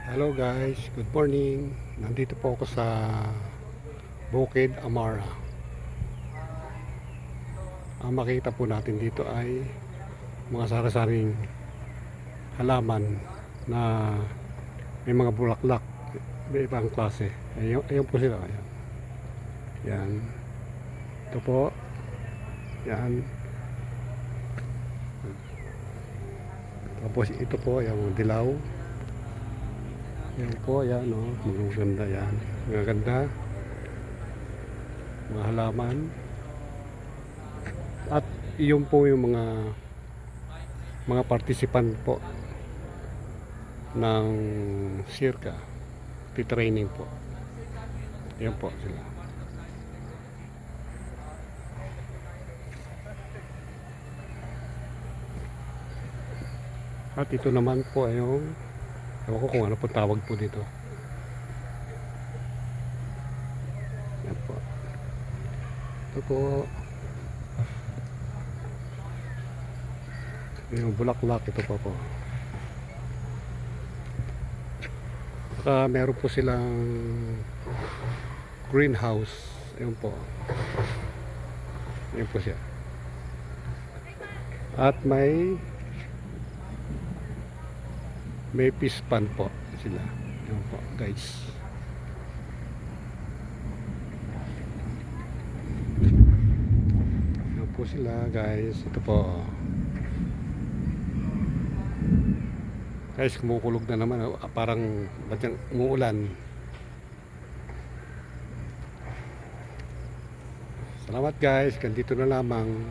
Hello guys, good morning. Nandito po ako sa Bukid Amara. Ang makita po natin dito ay mga sari-saring halaman na may mga bulaklak, may ibang klase. Ayun po sila. Ayan. Yan. Ito po. Yan. Tapos ito po yung dilaw. Yan po, yan o. Magaganda yan. Magaganda. Mga halaman. At iyon po yung mga participant po ng circa. Training po. Yan po sila. At ito naman po ay yung ewan ko kung ano po tawag po dito. Yan po. Ito po. Yung bulaklak ito po. Saka meron po silang greenhouse. Ayun po. Ayun po siya. At may fish pond po sila. Ayun po guys. Ayun po sila guys. Ito po. Guys, kumukulog na naman. Parang ba't yung umuulan. Salamat guys. Ganito na lamang.